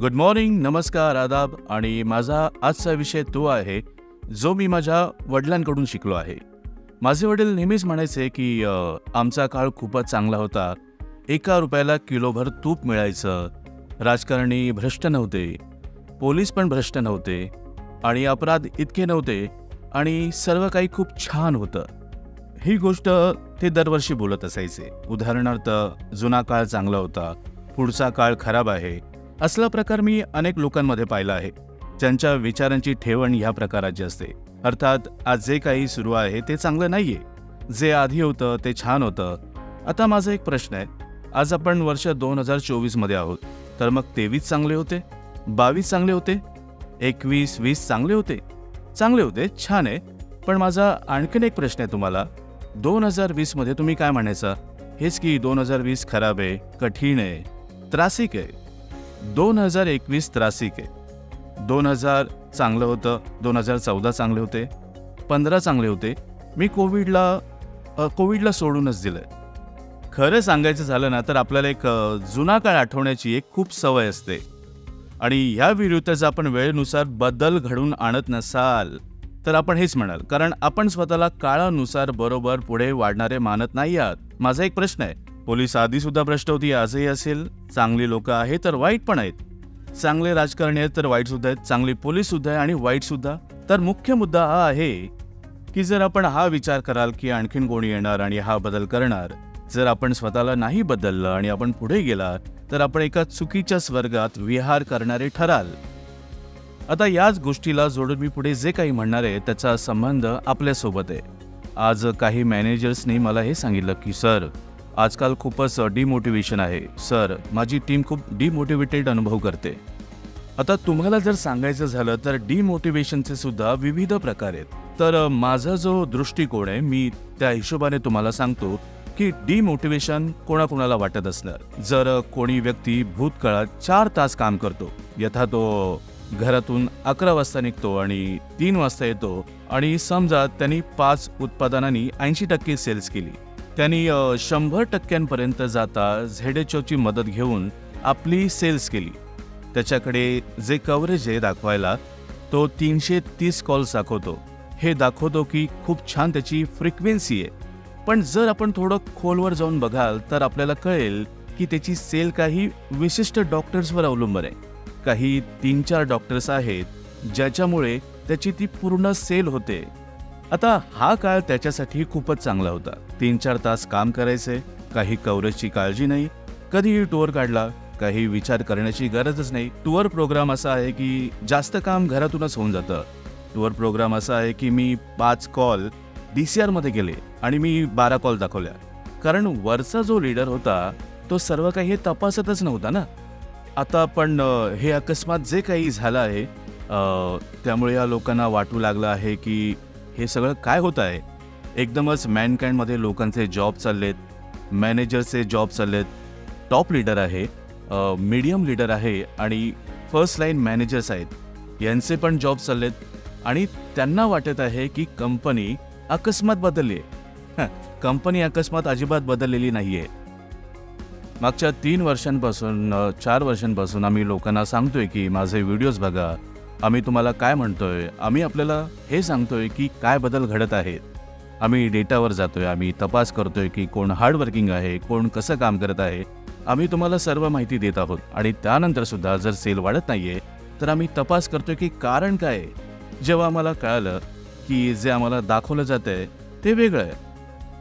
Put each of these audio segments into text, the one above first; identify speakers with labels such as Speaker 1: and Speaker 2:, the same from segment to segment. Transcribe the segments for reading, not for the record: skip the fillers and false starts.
Speaker 1: Good morning, नमस्कार, आदाब. आणि माझा आजचा विषय तो आहे जो मी माझ्या वडिलांकडून शिकलो आहे. माझे वडील नेहमीच म्हणायचे की आमचा काळ खूपच चांगला होता. 1 रुपयाला किलोभर तूप मिळायचं. राजकारणी भ्रष्ट नव्हते, पोलीस पण भ्रष्ट नव्हते आणि अपराध इतके नव्हते आणि सर्व काही खूप छान होतं. ही गोष्ट ते दरवर्षी बोलत असायचे. उदाहरणार्थ, जुना काळ चांगला होता, पुढचा काळ खराब आहे. असला प्रकार मी अनेक लोकांमध्ये पाहिला आहे, ज्यांच्या विचारांची ठेवण ह्या प्रकाराची असते. अर्थात आज जे काही सुरू आहे ते चांगलं नाहीये. जे आधी होतं ते छान होतं. आता माझा एक प्रश्न आहे, आज आपण वर्ष 2024 मध्ये आहोत, तर मग 23 चांगले होते, 22 चांगले होते, 21-20 चांगले होते? चांगले होते, छान आहे. पण माझा आणखीन एक प्रश्न आहे तुम्हाला, 2020 मध्ये तुम्ही काय म्हणायचा? हेच की 2020 खराब आहे, कठीण आहे, त्रासिक आहे. 2021 त्रासिक आहे. 2000 चांगलं होतं, 2014 चांगले होते, 15 चांगले होते. मी कोविडला सोडूनच दिलंय. खरं सांगायचं झालं ना तर आपल्याला एक जुना काळ आठवण्याची एक खूप सवय असते. आणि ह्या विरुद्ध जर आपण वेळेनुसार बदल घडवून आणत नसाल तर आपण हेच म्हणाल, कारण आपण स्वतःला काळानुसार बरोबर पुढे वाढणारे मानत नाही आहात. माझा एक प्रश्न आहे, पोलीस आधी सुद्धा भ्रष्ट होती, आजही असेल. चांगली लोक आहेत तर वाईट पण आहेत. चांगले राजकारणी आहेत तर वाईट सुद्धा आहेत. चांगले पोलीस सुद्धा आहे आणि वाईट सुद्धा. तर मुख्य मुद्दा हा आहे की जर आपण हा विचार कराल की आणखीन कोणी येणार आणि हा बदल करणार, जर आपण स्वतःला नाही बदललं आणि आपण पुढे गेला तर आपण एका चुकीच्या स्वर्गात विहार करणारे ठराल. आता याच गोष्टीला जोडून मी पुढे जे काही म्हणणार आहे त्याचा संबंध आपल्यासोबत आहे. आज काही मॅनेजर्सनी मला हे सांगितलं की सर, आजकाल खूपच डिमोटिवेशन आहे. सर, माझी टीम खूप डिमोटिवेटेड अनुभव करते. आता तुम्हाला जर सांगायचं झालं तर डिमोटिवेशनचे सुद्धा विविध प्रकार आहेत. तर माझा जो दृष्टिकोन आहे मी त्या हिशोबाने तुम्हाला सांगतो की डिमोटिवेशन कोणाकोणाला वाटत असणार. जर कोणी व्यक्ती भूतकाळात 4 तास काम करतो, यथा तो घरातून 11 वाजता निघतो आणि 3 वाजता येतो आणि समजा त्यांनी 5 उत्पादनांनी 80% सेल्स केली, त्यांनी 100% जाता झेडएचओची मदत घेऊन आपली सेल्स केली. त्याच्याकडे जे कव्हरेज आहे दाखवायला, तो 330 कॉल्स दाखवतो. हे दाखवतो की खूप छान त्याची फ्रिक्वेन्सी आहे. पण जर आपण थोडं खोलवर जाऊन बघाल तर आपल्याला कळेल की त्याची सेल काही विशिष्ट डॉक्टर्सवर अवलंबून आहे. काही 3-4 डॉक्टर्स आहेत ज्याच्यामुळे त्याची ती पूर्ण सेल होते. आता हा काळ त्याच्यासाठी खूपच चांगला होता. 3-4 तास काम करायचे, काही कव्हरेजची काळजी नाही, कधीही टूर काढला, काही विचार करण्याची गरजच नाही. टूर प्रोग्राम असा आहे की जास्त काम घरातूनच होऊन जातं. टूर प्रोग्राम असा आहे की मी 5 कॉल DCR मध्ये गेले आणि मी 12 कॉल दाखवल्या, कारण वरचा जो लीडर होता तो सर्व काही हे तपासतच नव्हता ना. आता पण हे अकस्मात जे काही झालं आहे त्यामुळे या लोकांना वाटू लागलं आहे की हे सगळं काय होत आहे. एकदमच मॅनकाइंडमध्ये लोकांचे जॉब चाललेत, मॅनेजरचे जॉब चाललेत, टॉप लीडर आहे, मीडियम लीडर आहे आणि फर्स्ट लाईन मॅनेजर्स आहेत, यांचे पण जॉब चाललेत आणि त्यांना वाटत आहे की कंपनी अकस्मात बदलली आहे. कंपनी अकस्मात अजिबात बदललेली नाही आहे. मागच्या 3 वर्षांपासून 4 वर्षांपासून आम्ही लोकांना सांगतोय की माझे व्हिडिओज बघा, आम्ही तुम्हाला काय म्हणतोय, आम्ही आपल्याला हे सांगतोय की काय बदल घडत आहेत. आम्ही डेटावर जातोय, आम्ही तपास करतोय की कोण हार्डवर्किंग आहे, कोण कसं काम करत आहे. आम्ही तुम्हाला सर्व माहिती देत आहोत आणि त्यानंतर सुद्धा जर सेल वाढत नाहीये तर आम्ही तपास करतोय की कारण काय आहे. जेव्हा आम्हाला कळालं की जे आम्हाला दाखवलं जात आहे ते वेगळं आहे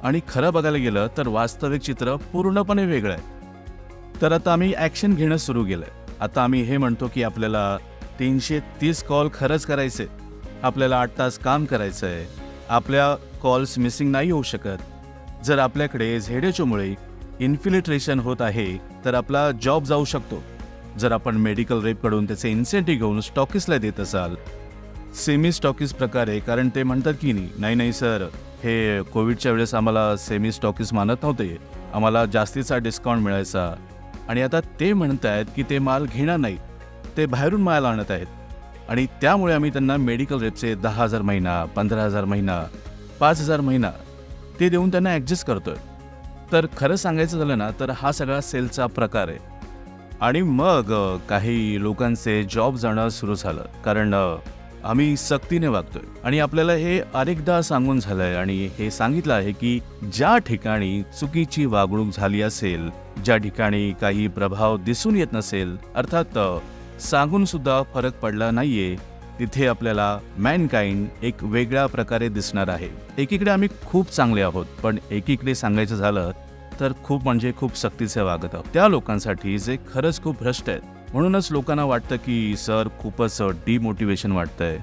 Speaker 1: आणि खरं बघायला गेलं तर वास्तविक चित्र पूर्णपणे वेगळं आहे. तर आता आम्ही ॲक्शन घेणं सुरू केलं आहे. आता आम्ही हे म्हणतो की आपल्याला 330 कॉल खरंच करायचे, आपल्याला 8 तास काम करायचं आहे, आपल्या कॉल्स मिसिंग नाही होऊ शकत. जर आपल्याकडे झेडएचओमुळे इन्फिल्ट्रेशन होत आहे तर आपला जॉब जाऊ शकतो. जर आपण मेडिकल रेपकडून त्याचे इन्सेंटिव्ह घेऊन स्टॉकिसला देत असाल, सेमी स्टॉकिस प्रकारे, कारण ते म्हणतात की नाही सर, हे कोविडच्या वेळेस आम्हाला सेमी स्टॉकिस मानत नव्हते, आम्हाला जास्तीचा डिस्काउंट मिळायचा आणि आता ते म्हणत आहेत की ते माल घेणार नाही, ते बाहेरून माल आणत आहेत आणि त्यामुळे आम्ही त्यांना मेडिकल रेपचे 10,000 महिना, 15,000 महिना, 5,000 महिना ते देऊन त्यांना ॲडजस्ट करतोय. तर खरं सांगायचं झालं ना तर हा सगळा सेलचा प्रकार आहे. आणि मग काही लोकांचे जॉब जाणं सुरू झालं, कारण आम्ही सक्तीने वागतोय. आणि आपल्याला हे अनेकदा सांगून झालंय आणि हे सांगितलं आहे की ज्या ठिकाणी चुकीची वागणूक झाली असेल, ज्या ठिकाणी काही प्रभाव दिसून येत नसेल, अर्थात सांगून सुद्धा फरक पडला नाहीये, तिथे आपल्याला मॅनकाइंड एक वेगळ्या प्रकारे दिसणार आहे. एकीकडे आम्ही खूप चांगले आहोत, पण एकीकडे सांगायचं झालं तर खूप म्हणजे खूप सक्तीचे वागत आहोत त्या लोकांसाठी जे खरंच खूप भ्रष्ट आहेत. म्हणूनच लोकांना वाटतं की सर खूपच डिमोटिवेशन वाटतंय.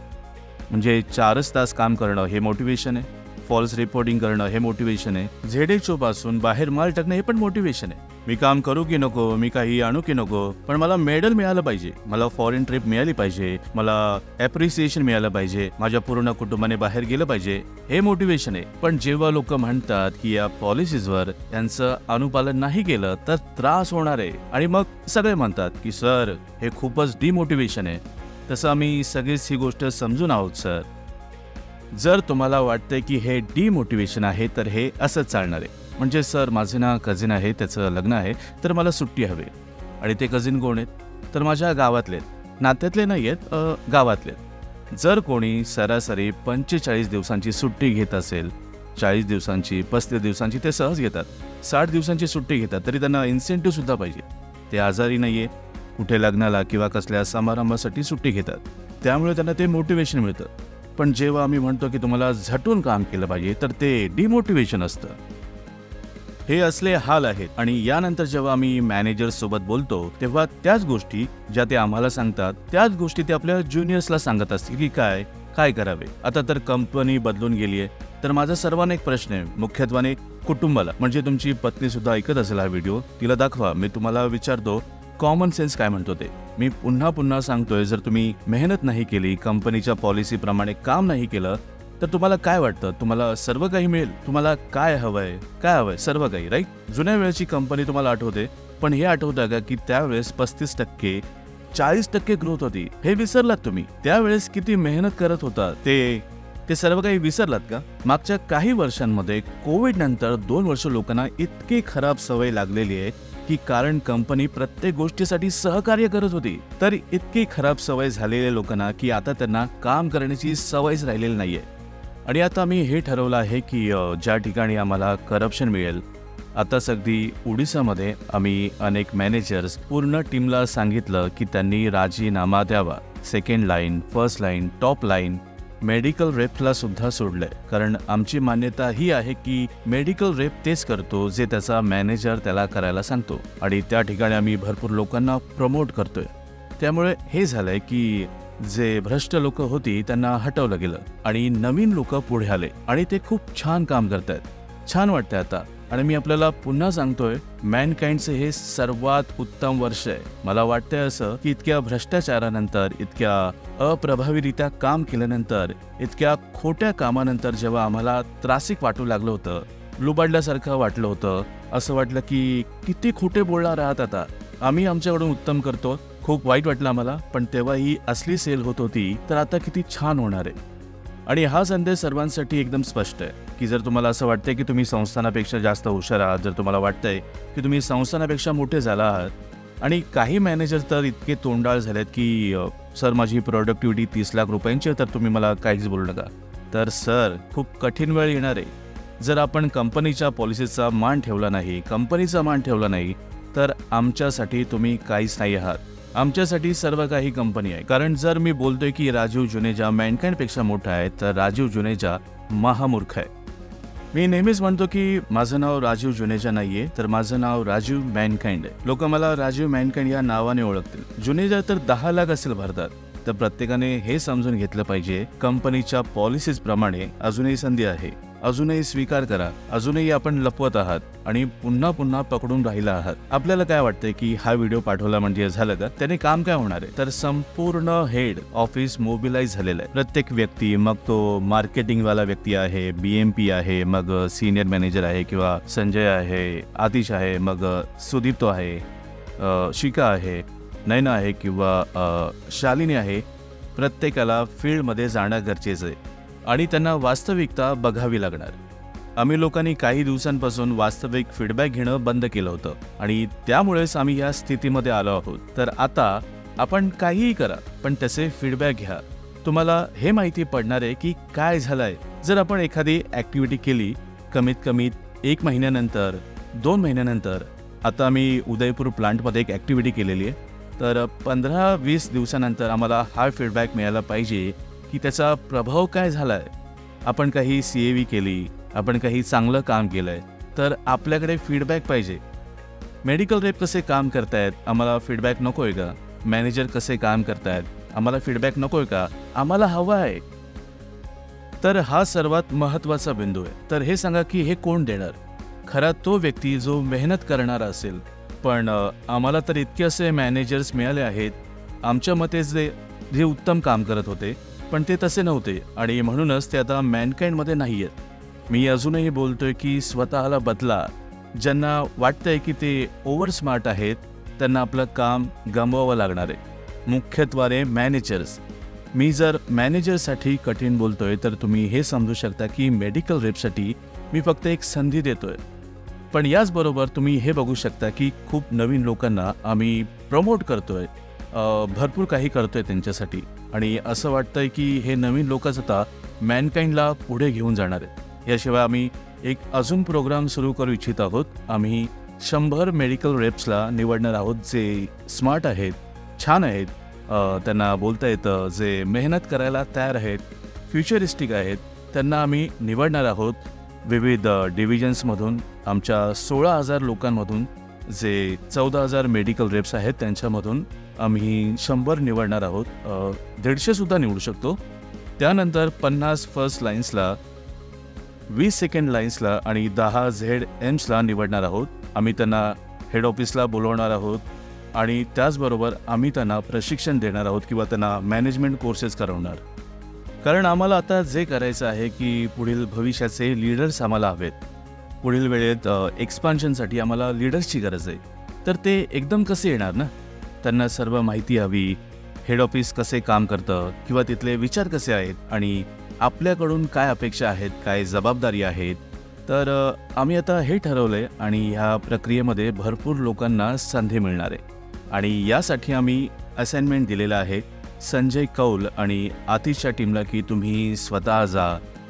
Speaker 1: म्हणजे 4च तास काम करणं हे मोटिवेशन आहे, फॉल्स रिपोर्टिंग करणं हे मोटिवेशन आहे, ZHO पासून बाहेर माल टाकणं हे पण मोटिवेशन आहे. मी काम करू की नको, मी काही आणू की नको, पण मला मेडल मिळालं पाहिजे, मला फॉरेन ट्रिप मिळाली पाहिजे, मला ॲप्रिसिएशन मिळालं पाहिजे, माझ्या पूर्ण कुटुंबाने बाहेर गेलं पाहिजे, हे मोटिवेशन आहे. पण जेव्हा लोक म्हणतात की या पॉलिसीजवर यांचं अनुपालन नाही केलं तर त्रास होणार आहे, आणि मग सगळे म्हणतात की सर हे खूपच डिमोटिवेशन आहे. तसं आम्ही सगळीच ही गोष्ट समजून आहोत सर. जर तुम्हाला वाटतंय की हे डिमोटिवेशन आहे तर हे असंच चालणार आहे. म्हणजे सर माझे ना कझिन आहे, त्याचं लग्न आहे, तर मला सुट्टी हवी. आणि ते कझिन कोण आहेत? तर माझ्या गावातले, नात्यातले नाही आहेत, गावातले. जर कोणी सरासरी 45 दिवसांची सुट्टी घेत असेल, 40 दिवसांची, 35 दिवसांची ते सहज घेतात, 60 दिवसांची सुट्टी घेतात, तरी त्यांना इन्सेंटिव्ह सुद्धा पाहिजे. ते आजारी नाही आहे, कुठे लग्नाला किंवा कसल्या समारंभासाठी सुट्टी घेतात, त्यामुळे त्यांना ते मोटिवेशन मिळतं. पण जेव्हा आम्ही म्हणतो की तुम्हाला झटून काम केलं पाहिजे तर ते डिमोटिवेशन असतं. हे असले हाल आहेत. आणि यानंतर जेव्हा आम्ही मॅनेजर सोबत बोलतो तेव्हा त्याच गोष्टी ज्या ते आम्हाला सांगतात त्याच गोष्टी ते आपल्या ज्युनियर्सला सांगत असतील की काय करावे. आता तर कंपनी बदलून गेली आहे, तर माझा सर्वांना एक प्रश्न आहे, मुख्यत्वाने कुटुंबाला. म्हणजे तुमची पत्नी सुद्धा ऐकत असेल हा व्हिडिओ, तिला दाखवा. मी तुम्हाला विचारतो कॉमन सेन्स काय म्हणतो ते. मी पुन्हा सांगतोय, जर तुम्ही मेहनत नाही केली, कंपनीच्या पॉलिसीप्रमाणे काम नाही केलं, तर तुम्हाला काय वाटतं? तुम्हाला सर्व काही मिळेल? तुम्हाला काय हवंय? सर्व काही, राईट? जुन्या वेळेची कंपनी तुम्हाला आठवते, पण हे आठवतं का की त्यावेळेस 35%, 40% ग्रोथ होती? हे विसरलात तुम्ही? त्यावेळेस किती मेहनत करत होता ते सर्व काही विसरलात का? मागच्या काही वर्षांमध्ये कोविड नंतर 2 वर्ष लोकांना इतकी खराब सवय लागलेली आहे की कारण कंपनी प्रत्येक गोष्टीसाठी सहकार्य करत होती, तर इतकी खराब सवय झालेल्या लोकांना की आता त्यांना काम करण्याची सवयच राहिलेली नाहीये. आणि आता आम्ही हे ठरवलं आहे की ज्या ठिकाणी आम्हाला करप्शन मिळेल, आताच अगदी ओडिसामध्ये आम्ही अनेक मॅनेजर्स पूर्ण टीमला सांगितलं की त्यांनी राजीनामा द्यावा. Second line, first line, top line, medical रेपला सुद्धा सोडलंय. कारण आमची मान्यता ही आहे की मेडिकल रेप तेच करतो जे त्याचा मॅनेजर त्याला करायला सांगतो, आणि त्या ठिकाणी आम्ही भरपूर लोकांना प्रमोट करतोय. त्यामुळे हे झालंय की जे भ्रष्ट लोक होती त्यांना हटवलं गेलं आणि नवीन लोक पुढे आले आणि ते खूप छान काम करतायत. छान वाटतंय आता. आणि मी आपल्याला पुन्हा सांगतोय, मॅनकाइंडचे हे सर्वात उत्तम वर्ष आहे. मला वाटतंय असं की इतक्या भ्रष्टाचारानंतर, इतक्या अप्रभावीरित्या काम केल्यानंतर, इतक्या खोट्या कामानंतर जेव्हा आम्हाला त्रासिक वाटू लागलं होतं, लुबाडल्यासारखं वाटलं होतं, असं वाटलं की किती खोटे बोलणार आहात आता, आम्ही आमच्याकडून उत्तम करतो, खूप वाईट वाटलं आम्हाला. पण तेव्हा ही असली सेल होत होती, तर आता किती छान होणार आहे. आणि हा संदेश सर्वांसाठी एकदम स्पष्ट आहे की जर तुम्हाला असं वाटतंय की तुम्ही संस्थानापेक्षा जास्त हुशार आहात, जर तुम्हाला वाटतंय की तुम्ही संस्थानापेक्षा मोठे झाला आहात, आणि काही मॅनेजर तर इतके तोंडाळ झालेत की सर माझी प्रोडक्टिव्हिटी 30 लाख रुपयांची आहे, तर तुम्ही मला काहीच बोलू नका. तर सर खूप कठीण वेळ येणार आहे. जर आपण कंपनीच्या पॉलिसीचा मान ठेवला नाही, कंपनीचा मान ठेवला नाही, तर आमच्यासाठी तुम्ही काहीच नाही आहात. आमच्यासाठी सर्व काही कंपनी आहे. कारण जर मी बोलतोय की राजीव जुनेजा मॅनकाइंडपेक्षा मोठा आहे, तर राजीव जुनेजा महामूर्ख आहे. मी नेहमीच म्हणतो की माझं नाव राजीव जुनेजा नाहीये, तर माझं नाव राजीव मॅनकाइंड आहे. लोक मला राजीव मॅनकाइंड या नावाने ओळखतील. जुनेजा तर 10 लाख असेल भारतात. तर प्रत्येकाने हे समजून घेतलं पाहिजे, कंपनीच्या पॉलिसीज प्रमाणे अजूनही संधी आहे. अजूनही स्वीकार करा. अजूनही आपण लपवत आहात आणि पुन्हा पकडून राहिला आहात. आपल्याला काय वाटतंय की हा व्हिडिओ पाठवला म्हणजे झालं का? त्याने काम काय होणार आहे? तर संपूर्ण हेड ऑफिस मोबिलाइज झालेलं आहे. प्रत्येक व्यक्ती, मग तो मार्केटिंगवाला व्यक्ती आहे, BMP आहे, मग सिनियर मॅनेजर आहे, किंवा संजय आहे, आतिश आहे, मग सुदीप्तो आहे, शिका आहे, नैना आहे, किंवा शालिनी आहे. प्रत्येकाला फील्डमध्ये जाणं गरजेचं आहे आणि त्यांना वास्तविकता बघावी लागणार. आम्ही लोकांनी काही दिवसांपासून वास्तविक फीडबॅक घेणं बंद केलं होतं आणि त्यामुळेच आम्ही या स्थितीमध्ये आलो आहोत. तर आता आपण काहीही करा, पण त्याचे फीडबॅक घ्या. तुम्हाला हे माहिती पडणार आहे की काय झालंय. जर आपण एखादी ॲक्टिव्हिटी केली कमीत कमी 1 महिन्यानंतर, 2 महिन्यानंतर, आता आम्ही उदयपूर प्लांटमध्ये एक ॲक्टिव्हिटी केलेली आहे, तर 15-20 दिवसानंतर आम्हाला हा फीडबॅक मिळाला पाहिजे की त्याचा प्रभाव काय झाला आहे. आपण काही CAV केली, आपण काही चांगलं काम केलं आहे, तर आपल्याकडे फीडबॅक पाहिजे. मेडिकल रेप कसे काम करतायत, आम्हाला फीडबॅक नको आहे का? मॅनेजर कसे काम करतायत, आम्हाला फीडबॅक नको आहे का? आम्हाला हवा आहे. तर हा सर्वात महत्त्वाचा बिंदू आहे. तर हे सांगा की हे कोण देणार? खरा तो व्यक्ती जो मेहनत करणारा असेल. पण आम्हाला तर इतके असे मॅनेजर्स मिळाले आहेत, आमच्या मते जे उत्तम काम करत होते, पण ते तसे नव्हते आणि म्हणूनच ते आता मॅनकाइंडमध्ये नाही आहेत. मी अजूनही बोलतोय की स्वतःला बदला. ज्यांना वाटतंय की ते ओव्हर स्मार्ट आहेत, त्यांना आपलं काम गमवावं लागणार आहे. मुख्यत्वाने मॅनेजर्स. मी जर मॅनेजरसाठी कठीण बोलतोय, तर तुम्ही हे समजू शकता की मेडिकल रेपसाठी मी फक्त एक संधी देतोय. पण याचबरोबर तुम्ही हे बघू शकता की खूप नवीन लोकांना आम्ही प्रमोट करतोय, भरपूर काही करतोय त्यांच्यासाठी. आणि असं वाटतंय की हे नवीन लोकच आता मॅनकाइंडला पुढे घेऊन जाणार आहेत. याशिवाय आम्ही एक अजून प्रोग्राम सुरू करू इच्छित आहोत. आम्ही 100 मेडिकल रेप्सला निवडणार आहोत, जे स्मार्ट आहेत, छान आहेत, त्यांना बोलता येतं, जे मेहनत करायला तयार आहेत, फ्युचरिस्टिक आहेत. त्यांना आम्ही निवडणार आहोत विविध डिव्हिजन्समधून. आमच्या 16,000 लोकांमधून, जे 14,000 मेडिकल रेप्स आहेत, त्यांच्यामधून आम्ही 100 निवडणार आहोत. 150 सुद्धा निवडू शकतो. त्यानंतर 50 फर्स्ट लाईन्सला, 20 सेकंड लाईन्सला आणि 10 ZMsला निवडणार आहोत. आम्ही त्यांना हेड ऑफिसला बोलवणार आहोत आणि त्याचबरोबर आम्ही त्यांना प्रशिक्षण देणार आहोत किंवा त्यांना मॅनेजमेंट कोर्सेस करवणार. कारण आम्हाला आता जे करायचं आहे की पुढील भविष्याचे लीडर्स आम्हाला हवेत. पुढील वेळेत एक्सपान्शनसाठी आम्हाला लीडर्सची गरज आहे. तर ते एकदम कसे येणार ना? त्यांना सर्व माहिती हवी, हेड ऑफिस कसे काम करतं किंवा तिथले विचार कसे आहेत आणि आपल्याकडून काय अपेक्षा आहेत, काय जबाबदारी आहेत. तर आम्ही आता हे ठरवलं आहे आणि ह्या प्रक्रियेमध्ये भरपूर लोकांना संधी मिळणार आहे. आणि यासाठी आम्ही असाइनमेंट दिलेलं आहे संजय कौल आणि आतिशच्या टीमला की तुम्ही स्वतः जा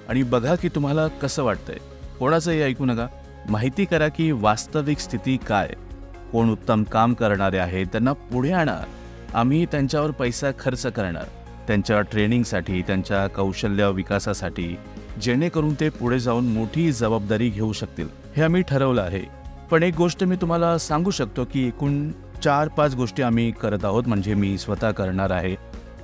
Speaker 1: आणि बघा की तुम्हाला कसं वाटतंय. कोणाचंही ऐकू नका. माहिती करा की वास्तविक स्थिती काय, कोण उत्तम काम करणारे आहेत, त्यांना पुढे आणा. आम्ही त्यांच्यावर पैसा खर्च करणार, त्यांच्या ट्रेनिंगसाठी, त्यांच्या कौशल्य विकासासाठी, जेणेकरून ते पुढे जाऊन मोठी जबाबदारी घेऊ शकतील. हे आम्ही ठरवलं आहे. पण एक गोष्ट मी तुम्हाला सांगू शकतो की एकूण 4-5 गोष्टी आम्ही करत आहोत, म्हणजे मी स्वतः करणार आहे.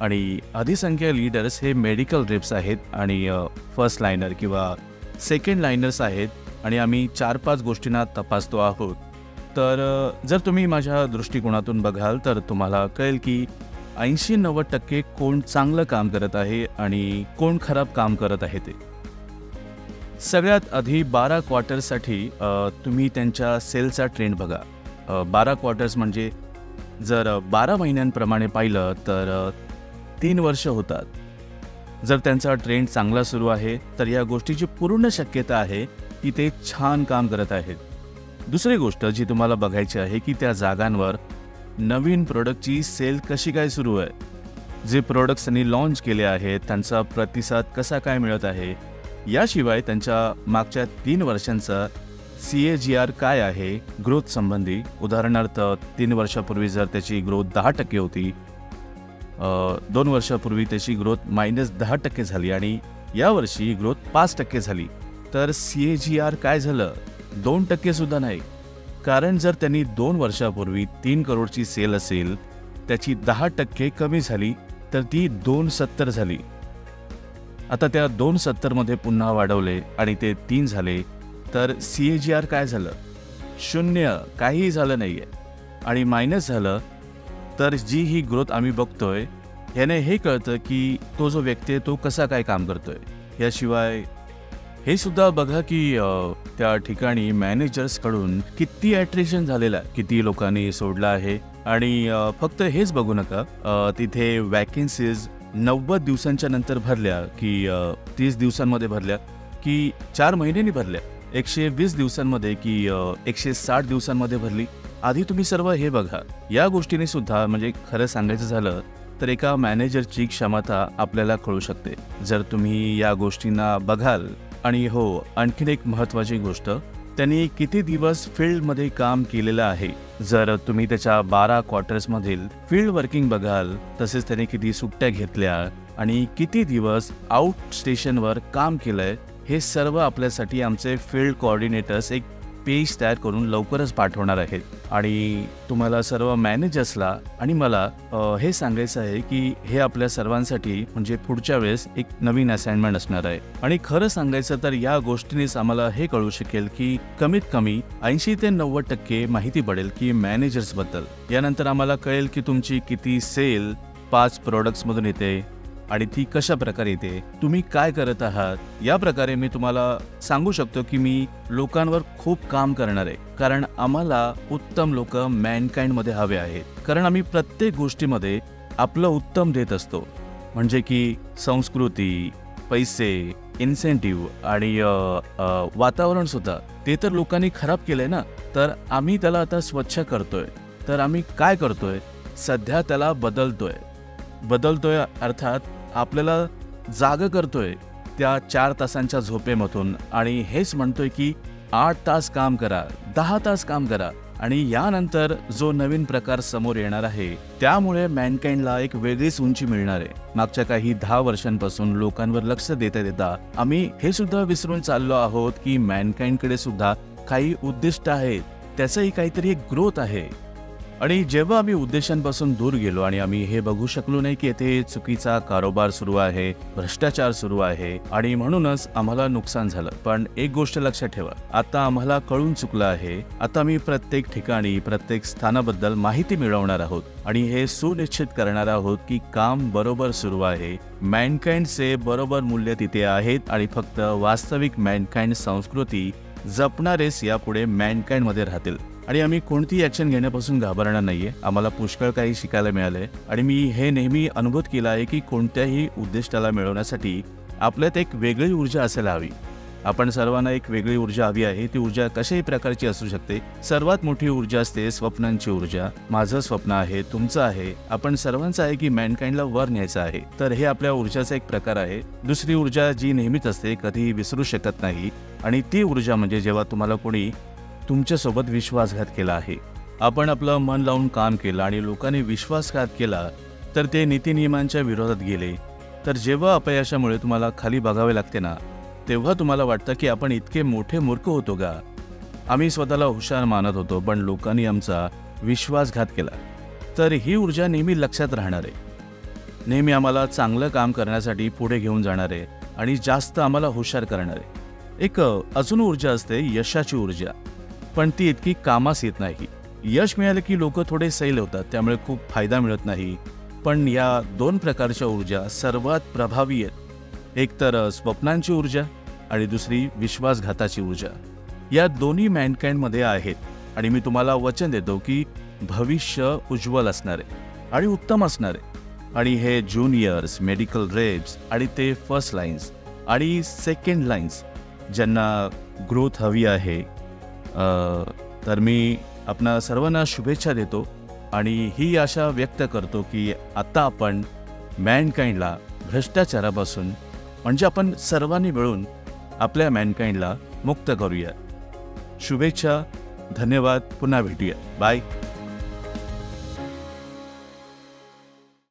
Speaker 1: आणि अधिसंख्य लीडर्स हे मेडिकल रेप्स आहेत आणि फर्स्ट लायनर किंवा सेकंड लायनर्स आहेत आणि आम्ही 4-5 गोष्टींना तपासतो आहोत. तर जर तुम्ही माझ्या दृष्टिकोनातून बघाल तर तुम्हाला कळेल की 80-90% कोण चांगलं काम करत आहे आणि कोण खराब काम करत आहे. ते सगळ्यात आधी 12 क्वार्टर्ससाठी तुम्ही त्यांच्या सेलचा ट्रेंड बघा. 12 क्वार्टर्स म्हणजे जर 12 महिन्यांप्रमाणे पाहिलं तर 3 वर्ष होतात. जर त्यांचा ट्रेंड चांगला सुरू आहे तर या गोष्टीची पूर्ण शक्यता आहे की ते छान काम करत आहेत. दुसरी गोष्ट जी तुम्हाला बघायची आहे की त्या जागांवर नवीन प्रोडक्टची सेल कशी काय सुरू आहे, जे प्रोडक्ट्स त्यांनी लॉन्च केले आहेत त्यांचा प्रतिसाद कसा काय मिळत आहे. याशिवाय त्यांच्या मागच्या 3 वर्षांचा CAGR काय आहे ग्रोथ संबंधी. उदाहरणार्थ 3 वर्षापूर्वी जर त्याची ग्रोथ 10% होती, 2 वर्षापूर्वी त्याची ग्रोथ -10% झाली आणि यावर्षी ग्रोथ 5% झाली, तर CAGR काय झालं? 2% सुद्धा नाही. कारण जर त्यांनी 2 वर्षापूर्वी 3 करोडची सेल असेल, त्याची 10% कमी झाली तर ती 270 झाली. आता त्या 270 पुन्हा वाढवले आणि ते 3 झाले, तर CAGR काय झालं? 0, काहीही झालं नाही आहे. आणि मायनस झालं तर जी ही ग्रोथ आम्ही बघतोय याने हे कळतं की तो जो व्यक्ती आहे तो कसा काय काम करतोय. याशिवाय हे सुद्धा बघा की त्या ठिकाणी मॅनेजर्सकडून किती ॲट्रिशन झालेलं आहे, किती लोकांनी सोडलं आहे. आणि फक्त हेच बघू नका, तिथे वॅकेन्सीज 90 दिवसांच्या नंतर भरल्या की 30 दिवसांमध्ये भरल्या की 4 महिन्यांनी भरल्या. 120 दिवसांमध्ये की 160 दिवसांमध्ये भरली? आधी तुम्ही सर्व हे बघा. या गोष्टीने सुद्धा म्हणजे खरं सांगायचं झालं तर एका मॅनेजरची क्षमता आपल्याला कळू शकते जर तुम्ही या गोष्टींना बघाल. आणि हो, आणखीन एक महत्त्वाची गोष्ट, त्यांनी किती दिवस फील्डमध्ये काम केलेलं आहे. जर तुम्ही त्याच्या 12 क्वार्टर्समधील फील्ड वर्किंग बघाल, तसेच त्याने किती सुट्ट्या घेतल्या आणि किती दिवस आउट स्टेशनवर काम केलंय, हे सर्व आपल्यासाठी आमचे फील्ड कोऑर्डिनेटर्स एक पेज तयार करून लवकरच पाठवणार आहेत. आणि तुम्हाला सर्व मॅनेजर्सला आणि मला हे सांगायचं आहे की हे आपल्या सर्वांसाठी म्हणजे पुढच्या वेळेस एक नवीन असाइनमेंट असणार आहे. आणि खरं सांगायचं तर या गोष्टीनेच आम्हाला हे कळू शकेल की कमीत कमी 80 ते 90% माहिती पडेल की मॅनेजर्सबद्दल. यानंतर आम्हाला कळेल की तुमची किती सेल 5 प्रोडक्ट्समधून येते आणि ती कशा प्रकारे येते, तुम्ही काय करत आहात. या प्रकारे मी तुम्हाला सांगू शकतो की मी लोकांवर खूप काम करणार आहे, कारण आम्हाला उत्तम लोक मॅनकाइंडमध्ये हवे आहेत. कारण आम्ही प्रत्येक गोष्टीमध्ये आपलं उत्तम देत असतो, म्हणजे की संस्कृती, पैसे, इन्सेंटिव्ह आणि वातावरण सुद्धा. ते तर लोकांनी खराब केलंय ना, तर आम्ही त्याला आता स्वच्छ करतोय. तर आम्ही काय करतोय, सध्या त्याला बदलतोय अर्थात आपल्याला जागं करतोय त्या 4 तासांच्या झोपेमधून आणि हेच म्हणतोय की 8 तास काम करा, 10 तास काम करा. आणि यानंतर जो नवीन प्रकार समोर येणार आहे त्यामुळे मॅनकाइंडला एक वेगळीच उंची मिळणार आहे. मागच्या काही 10 वर्षांपासून लोकांवर लक्ष देता आम्ही हे सुद्धा विसरून चाललो आहोत की मॅनकाइंडकडे सुद्धा काही उद्दिष्ट आहेत, त्याचंही काहीतरी एक ग्रोथ आहे. आणि जेव्हा आम्ही उद्देशांपासून दूर गेलो आणि आम्ही हे बघू शकलो नाही की येथे चुकीचा कारोबार सुरू आहे, भ्रष्टाचार सुरू आहे आणि म्हणूनच आम्हाला नुकसान झालं. पण एक गोष्ट लक्षात ठेवा, आता आम्हाला कळून चुकलं आहे. आता आम्ही प्रत्येक ठिकाणी प्रत्येक स्थानाबद्दल माहिती मिळवणार आहोत आणि हे सुनिश्चित करणार आहोत की काम बरोबर सुरू आहे. मॅनकाइंडचे बरोबर मूल्य तिथे आहेत आणि फक्त वास्तविक मॅनकाइंड संस्कृती जपणारेच यापुढे मॅनकाइंडमध्ये राहतील. आणि आम्ही कोणतीही ॲक्शन घेण्यापासून घाबरणार नाहीये. आम्हाला पुष्कळ काही शिकायला मिळालंय आणि मी हे नेहमी अनुभव केला आहे की कोणत्याही उद्दिष्टाला मिळवण्यासाठी आपल्यात एक वेगळी ऊर्जा असायला हवी. आपण सर्वांना एक वेगळी ऊर्जा हवी आहे. ती ऊर्जा कशाही प्रकारची असू शकते. सर्वात मोठी ऊर्जा असते स्वप्नांची ऊर्जा. माझं स्वप्न आहे, तुमचं आहे, आपण सर्वांचं आहे की मॅनकाइंडला वर न्यायचं आहे. तर हे आपल्या ऊर्जाचा एक प्रकार आहे. दुसरी ऊर्जा जी नेहमीच असते, कधी विसरू शकत नाही, आणि ती ऊर्जा म्हणजे जेव्हा तुम्हाला कोणी तुमच्यासोबत विश्वासघात केला आहे. आपण आपलं मन लावून काम केलं आणि लोकांनी विश्वासघात केला तर ते नीतिनियमांच्या विरोधात गेले. तर जेव्हा अपयशामुळे तुम्हाला खाली बघावे लागते ना, तेव्हा तुम्हाला वाटतं की आपण इतके मोठे मूर्ख होतो का. आम्ही स्वतःला हुशार मानत होतो, पण लोकांनी आमचा विश्वासघात केला. तर ही ऊर्जा नेहमी लक्षात राहणार आहे, नेहमी आम्हाला चांगलं काम करण्यासाठी पुढे घेऊन जाणार आहे आणि जास्त आम्हाला हुशार करणार आहे. एक अजून ऊर्जा असते यशाची ऊर्जा, पण ती इतकी कामास येत नाही. यश मिळालं की लोक थोडे सैल होतात, त्यामुळे खूप फायदा मिळत नाही. पण या 2 प्रकारच्या ऊर्जा सर्वात प्रभावी आहेत. एक तर स्वप्नांची ऊर्जा आणि दुसरी विश्वासघाताची ऊर्जा. या दोन्ही मॅनकाइंडमध्ये आहेत आणि मी तुम्हाला वचन देतो की भविष्य उज्ज्वल असणार आहे आणि उत्तम असणार आहे. आणि हे ज्युनियर्स, मेडिकल रेप्स आणि ते फर्स्ट लाईन्स आणि सेकंड लाईन्स ज्यांना ग्रोथ हवी आहे, तर मी आपणा सर्वांना शुभेच्छा देतो आणि ही आशा व्यक्त करतो की आता आपण मॅनकाइंडला भ्रष्टाचारापासून म्हणजे आपण सर्वांनी मिळून आपल्या मॅनकाइंडला मुक्त करूया. शुभेच्छा, धन्यवाद, पुन्हा भेटूया. बाय.